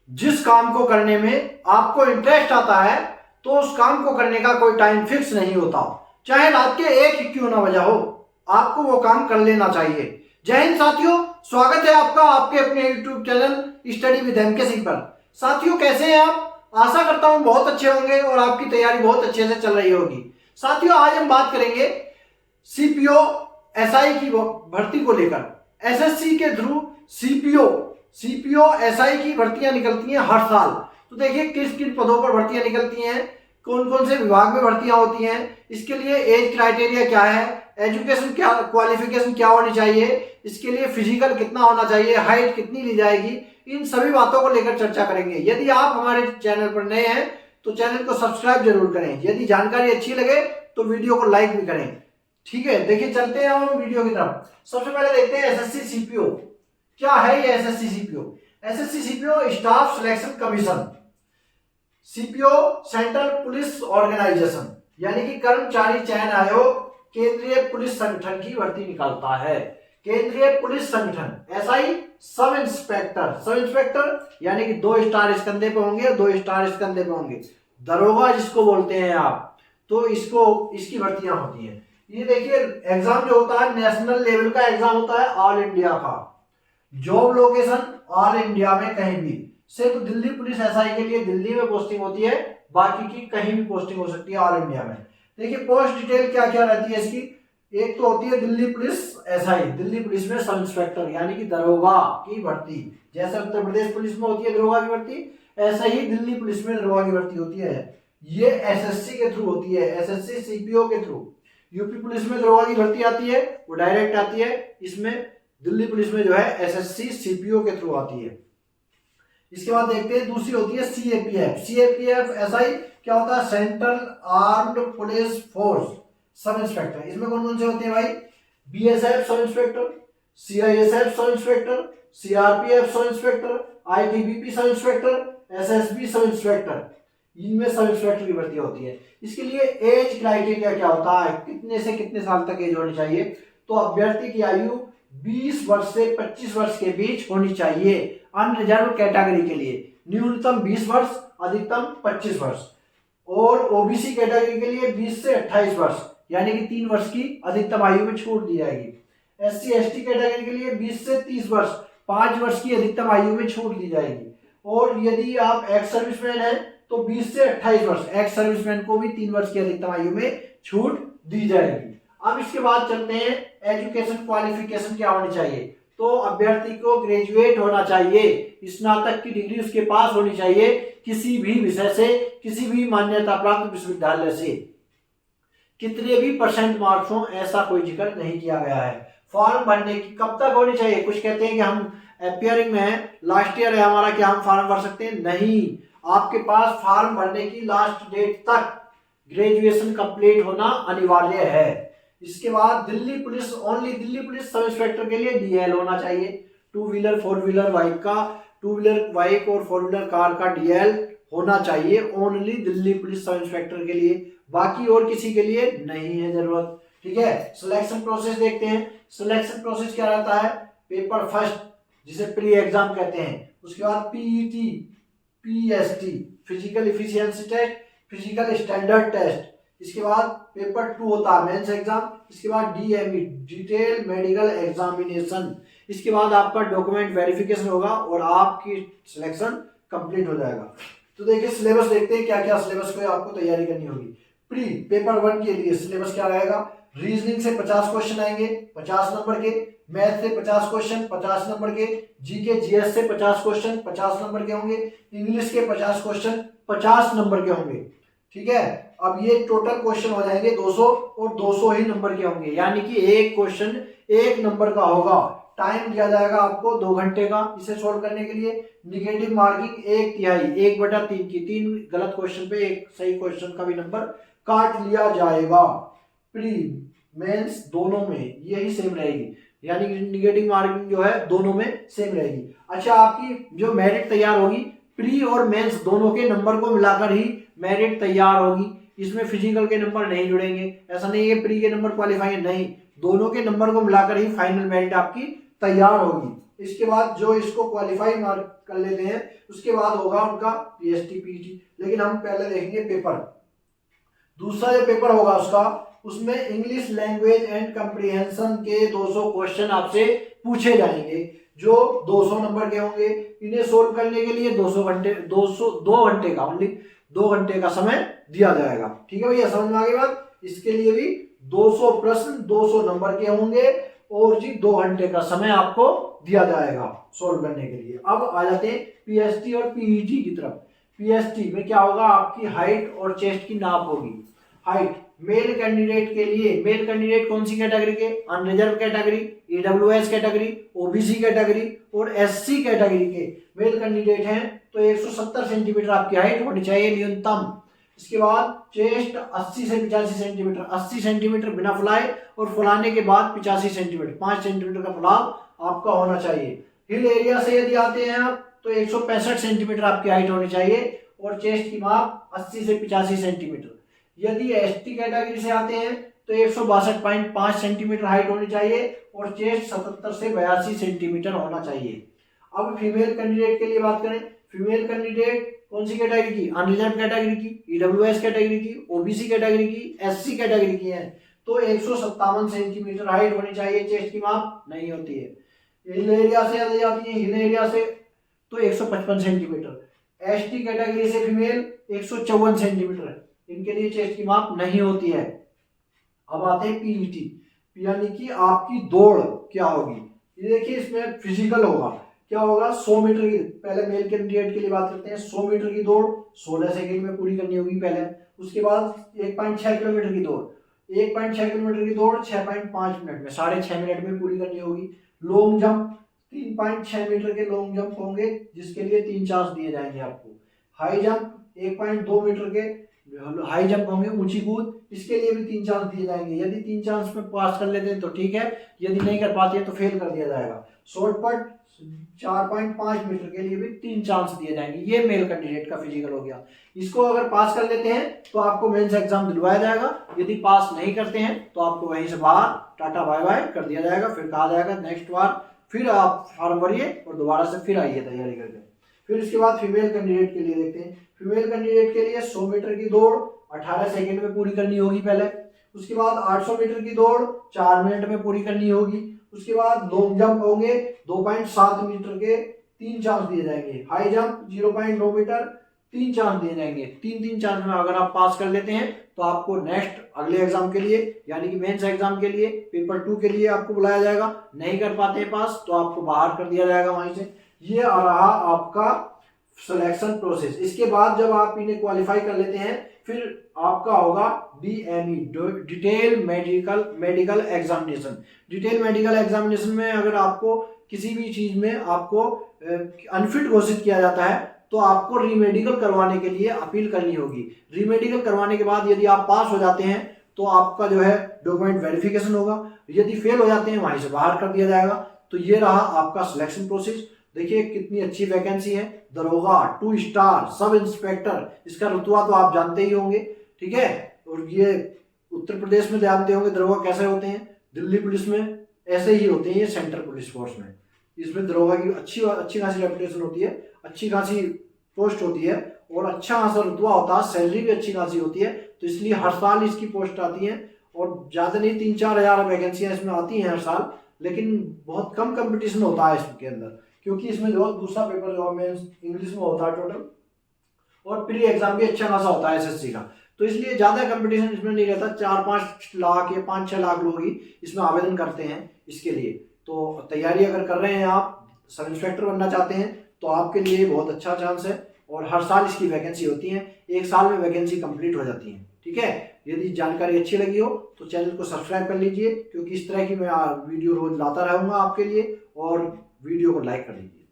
जिस काम को करने में आपको इंटरेस्ट आता है तो उस काम को करने का कोई टाइम फिक्स नहीं होता, चाहे रात के 1 ही क्यों ना बजा हो, आपको वो काम कर लेना चाहिए। जय हिंद साथियों, स्वागत है आपका आपके अपने YouTube channel study with MK Singh पर। साथियों कैसे हैं आप? आशा करता हूं बहुत अच्छे होंगे और आपकी तैयारी बहुत अच्छे से चल रही होगी। साथियों आज हम बात करेंगे सीपीओ एसआई की भर्ती को लेकर। एसएससी के थ्रू सीपीओ एसआई की भर्तियां निकलती हैं हर साल। तो देखिए किस किन पदों पर भर्तियां निकलती हैं, कौन कौन से विभाग में भर्तियां होती हैं, इसके लिए एज क्राइटेरिया क्या है, एजुकेशन क्या क्वालिफिकेशन क्या होनी चाहिए, इसके लिए फिजिकल कितना होना चाहिए, हाइट कितनी ली जाएगी, इन सभी बातों को लेकर चर्चा करेंगे। यदि आप हमारे चैनल पर नए हैं तो चैनल को सब्सक्राइब जरूर करें। यदि जानकारी अच्छी लगे तो वीडियो को लाइक भी करें। ठीक है, देखिए चलते हैं हम वीडियो की तरफ। सबसे पहले देखते हैं एसएससी सीपीओ क्या है। ये SSC CPO staff selection commission, CPO central police organisation यानी कि कर्मचारी चयन आयोग केंद्रीय पुलिस संगठन की भर्ती निकालता है। केंद्रीय पुलिस संगठन। एसआई सब इंस्पेक्टर यानी कि 2 स्टार इस कंधे पे होंगे, 2 स्टार इस कंधे पे होंगे। दरोगा जिसको बोलते हैं आप, तो इसकी भर्तियां होती हैं। ये देखिए एग्जाम जो होता है नेशनल लेवल का एग्जाम होता है, ऑल इंडिया का। जॉब लोकेशन ऑल इंडिया में कहीं भी, सिर्फ दिल्ली पुलिस एसआई के लिए दिल्ली में पोस्टिंग होती है, बाकी की कहीं भी पोस्टिंग हो सकती है ऑल इंडिया में। देखिए पोस्ट डिटेल क्या क्या रहती है इसकी। एक तो होती है Delhi police SI, Delhi police में सब इंस्पेक्टर यानी कि दरोगा की भर्ती। जैसे उत्तर प्रदेश पुलिस में होती है दरोगा की भर्ती, ऐसा ही दिल्ली पुलिस में दरोगा की भर्ती होती है। ये एसएससी के थ्रू होती है, एसएससी सीपीओ के थ्रू। यूपी पुलिस में दरोगा की भर्ती आती है, वो डायरेक्ट आती है। इसमें दिल्ली पुलिस में जो है एसएससी सीपीओ के थ्रू आती है। इसके बाद देखते हैं दूसरी होती है सीएपीएफ एसआई क्या होता है, central armed police force sub inspector. इसमें कौन कौन से होते हैं भाई, BSF sub inspector, CISF sub inspector, CRPF sub inspector, ITBP sub inspector, SSB sub inspector. इनमें सब इंस्पेक्टर की भर्ती होती है। इसके लिए एज क्राइटेरिया क्या होता है, कितने से कितने साल तक एज होनी चाहिए। तो अभ्यर्थी की आयु 20 वर्ष से 25 वर्ष के बीच होनी चाहिए। अनरिजर्व कैटेगरी के लिए न्यूनतम 20 वर्ष, अधिकतम 25 वर्ष। और ओबीसी कैटेगरी के लिए 20 से 28 वर्ष यानी कि 3 वर्ष की अधिकतम आयु में छूट दी जाएगी। एससी एसटी कैटेगरी के लिए 20 से 30 वर्ष, 5 वर्ष की अधिकतम आयु में छूट दी जाएगी। और यदि आप एक्स सर्विसमैन हैं तो 20 से 28 वर्ष, एक्स सर्विसमैन को भी 3 वर्ष की अधिकतम आयु में छूट दी जाएगी। अब इसके बाद चलते हैं एजुकेशन क्वालिफिकेशन क्या होनी चाहिए। तो अभ्यर्थी को ग्रेजुएट होना चाहिए, स्नातक की डिग्री उसके पास होनी चाहिए किसी भी विषय से, किसी भी मान्यता प्राप्त विश्वविद्यालय से। कितने भी % मार्क्स हो ऐसा कोई जिक्र नहीं किया गया है। फॉर्म भरने की कब तक होनी चाहिए, कुछ कहते हैं कि हम अपियरिंग में है, लास्ट ईयर है हमारा, क्या हम फॉर्म भर सकते हैं? नहीं, आपके पास फॉर्म भरने की लास्ट डेट तक ग्रेजुएशन कंप्लीट होना अनिवार्य है। इसके बाद दिल्ली पुलिस सब इंस्पेक्टर के लिए डीएल होना चाहिए। 2 व्हीलर 4 व्हीलर बाइक का, 2 व्हीलर बाइक और 4 व्हीलर कार का डीएल होना चाहिए only Delhi police sub inspector के लिए, बाकी और किसी के लिए नहीं है जरूरत। ठीक है, सिलेक्शन प्रोसेस देखते हैं। सिलेक्शन प्रोसेस क्या रहता है, पेपर फर्स्ट जिसे प्री एग्जाम कहते हैं, उसके बाद PET, PST physical efficiency test, physical standard test. इसके बाद पेपर 2 होता है मेंस एग्जाम। इसके बाद डीएमई डिटेल मेडिकल एग्जामिनेशन। इसके बाद आपका डॉक्यूमेंट वेरिफिकेशन होगा और आपकी सिलेक्शन कंप्लीट हो जाएगा। तो देखिए सिलेबस देखते हैं क्या क्या सिलेबस को आपको तैयारी करनी होगी। प्री पेपर 1 के लिए सिलेबस क्या रहेगा, रीजनिंग से 50 क्वेश्चन आएंगे 50 नंबर के, मैथ से 50 क्वेश्चन 50 नंबर के, जीके जीएस से 50 क्वेश्चन 50 नंबर के होंगे, इंग्लिश के 50 क्वेश्चन 50 नंबर के होंगे। ठीक है, अब ये टोटल क्वेश्चन हो जाएंगे 200 और 200 ही नंबर के होंगे, यानी कि एक क्वेश्चन 1 नंबर का होगा। टाइम दिया जाएगा आपको 2 घंटे का इसे सोल्व करने के लिए। निगेटिव मार्किंग 1/3, 1/3 की 3 गलत क्वेश्चन पे 1 सही क्वेश्चन का भी नंबर काट लिया जाएगा। प्री मेंस दोनों में यही सेम रहेगी, यानी कि निगेटिव मार्किंग जो है दोनों में सेम रहेगी। अच्छा, आपकी जो मेरिट तैयार होगी प्री और मेंस दोनों के नंबर को मिलाकर ही मेरिट तैयार होगी। इसमें फिजिकल के नंबर नहीं जुड़ेंगे, ऐसा नहीं है प्री के नंबर क्वालिफाई, नहीं, दोनों के नंबर को मिलाकर ही फाइनल मेरिट आपकी तैयार होगी। इसके बाद जो इसको क्वालिफाई मार्क कर लेते हैं उसके बाद होगा उनका पीएसटी पीटी। लेकिन हम पहले देखेंगे पेपर। दूसरा जो पेपर होगा उसका, उसमें इंग्लिश लैंग्वेज एंड कम्प्रीहेंशन के 200 क्वेश्चन आपसे पूछे जाएंगे जो 200 नंबर के होंगे। इन्हें सोल्व करने के लिए 2 घंटे का ओनली 2 घंटे का समय दिया जाएगा। ठीक है भैया, समझ में आ गई बात। इसके लिए भी 200 प्रश्न 200 नंबर के होंगे और जी 2 घंटे का समय आपको दिया जाएगा सोल्व करने के लिए। अब आ जाते हैं पीएसटी और पीईटी की तरफ। पीएसटी में क्या होगा, आपकी हाइट और चेस्ट की नाप होगी। हाइट मेल कैंडिडेट के लिए, मेल कैंडिडेट कौन सी कैटेगरी के, unreserved category, EWS category, OBC category और एससी कैटेगरी के मेल कैंडिडेट हैं तो 170 सेंटीमीटर आपकी हाइट होनी चाहिए न्यूनतम। इसके बाद चेस्ट 80 से 85 सेंटीमीटर, 80 सेंटीमीटर बिना फुलाए और फुलाने के बाद 85 सेंटीमीटर, 5 सेंटीमीटर का फुलाव आपका होना चाहिए। हिल एरिया से यदि आते हैं आप तो 165 सेंटीमीटर आपकी हाइट होनी चाहिए और चेस्ट की माप 80 से 85 सेंटीमीटर। यदि एसटी कैटेगरी से आते हैं तो 162.5 सेंटीमीटर हाइट होनी चाहिए और चेस्ट 77 से 82 सेंटीमीटर होना चाहिए। अब फीमेल कैंडिडेट के लिए बात करें, फीमेल कैंडिडेट कौन सी कैटेगरी की, अनरिजर्व कैटेगरी की, ईडब्ल्यूएस कैटेगरी की, ओबीसी कैटेगरी की, एससी कैटेगरी की है तो 157 सेंटीमीटर हाइट होनी चाहिए, चेस्ट की माप नहीं होती है। हिल एरिया से आ जाती है, हिल एरिया से तो 155 सेंटीमीटर। एसटी कैटेगरी से फीमेल 154 सेंटीमीटर है, इनके लिए चेस्ट की माप नहीं होती है। अब आते हैं पीईटी, यानी कि आपकी दौड़ क्या होगी। ये देखिए इसमें फिजिकल होगा, क्या होगा 100 मीटर की, पहले मेल कैंडिडेट के लिए बात करते हैं। 100 मीटर की दौड़ 16 सेकंड में पूरी करनी होगी पहले। उसके बाद 1.6 किलोमीटर की दौड़, 1.6 किलोमीटर की दौड़ 6.5 मिनट में, 6.5 मिनट में पूरी करनी होगी। लॉन्ग जंप 3.6 मीटर के लॉन्ग जंप होंगे जिसके लिए 3 चांस दिए जाएंगे आपको। हाई जंप 1.2 मीटर के हाई जंप होंगे, ऊंची कूद, इसके लिए भी 3 चांस दिए जाएंगे। यदि 3 चांस में पास कर लेते हैं तो ठीक है, यदि नहीं कर पाते हैं तो फेल कर दिया जाएगा। शॉर्ट पट 4.5 मीटर के लिए भी 3 चांस दिए जाएंगे। ये मेल कैंडिडेट का फिजिकल हो गया। इसको अगर पास कर लेते हैं तो आपको मेंस एग्जाम दिलवाया जाएगा, यदि पास नहीं करते हैं तो आपको वहीं से बाहर टाटा बाय बाय कर दिया जाएगा। फिर कहा जाएगा नेक्स्ट बार फिर आप फॉर्म भरिए और दोबारा से फिर आइए तैयारी करके। फिर इसके बाद फीमेल कैंडिडेट के लिए देखते हैं। फीमेल कैंडिडेट के लिए 100 मीटर की दौड़ 18 सेकंड में पूरी करनी होगी पहले। उसके बाद 800 मीटर की दौड़ 4 मिनट में पूरी करनी होगी। उसके बाद लॉन्ग जंप होंगे 2.7 मीटर के, 3 चांस दिए जाएंगे। हाई जंप 0.9 मीटर, 3 चांस दिए जाएंगे। 3 चांस में अगर आप पास कर लेते हैं तो आपको नेक्स्ट अगले एग्जाम के लिए यानी कि मेंस एग्जाम के लिए पेपर 2 के लिए आपको बुलाया जाएगा। नहीं कर पाते हैं पास तो आपको बाहर कर दिया जाएगा वहीं से। ये आ रहा आपका सिलेक्शन प्रोसेस। इसके बाद जब आप इन्हें क्वालिफाई कर लेते हैं फिर आपका होगा DME, detail medical examination. Detail medical examination में अगर आपको किसी भी चीज में आपको अनफिट घोषित किया जाता है तो आपको रीमेडिकल करवाने के लिए अपील करनी होगी। रीमेडिकल करवाने के बाद यदि आप पास हो जाते हैं तो आपका जो है डॉक्यूमेंट वेरिफिकेशन होगा, यदि फेल हो जाते हैं वहीं से बाहर कर दिया जाएगा। तो ये रहा आपका सिलेक्शन प्रोसेस। देखिए कितनी अच्छी वैकेंसी है, दरोगा 2 स्टार सब इंस्पेक्टर, इसका रुतबा तो आप जानते ही होंगे, ठीक है। और ये उत्तर प्रदेश में जानते होंगे दरोगा कैसे होते हैं, दिल्ली पुलिस में ऐसे ही होते हैं, ये सेंट्रल पुलिस फोर्स में। इसमें दरोगा की अच्छी खासी रेपुटेशन होती है, अच्छी खासी पोस्ट होती है और अच्छा खासा रुतबा होता है, सैलरी भी अच्छी खासी होती है। तो इसलिए हर साल इसकी पोस्ट आती है और ज़्यादा नहीं 3-4 हज़ार वैकेंसियाँ इसमें आती हैं हर साल, लेकिन बहुत कम कंपटीशन होता है इसके अंदर क्योंकि इसमें जो दूसरा पेपर जो मेंस इंग्लिश में होता है टोटल और प्री एग्जाम भी अच्छा खासा होता है SSC का, तो इसलिए ज़्यादा कंपटीशन इसमें नहीं रहता। 4-5 लाख या 5-6 लाख लोग ही इसमें आवेदन करते हैं इसके लिए। तो तैयारी अगर कर रहे हैं आप, सब इंस्पेक्टर बनना चाहते हैं तो आपके लिए बहुत अच्छा चांस है और हर साल इसकी वैकेंसी होती है, 1 साल में वैकेंसी कंप्लीट हो जाती है, ठीक है। यदि जानकारी अच्छी लगी हो तो चैनल को सब्सक्राइब कर लीजिए क्योंकि इस तरह की मैं वीडियो रोज लाता रहूँगा आपके लिए, और वीडियो को लाइक कर लीजिए।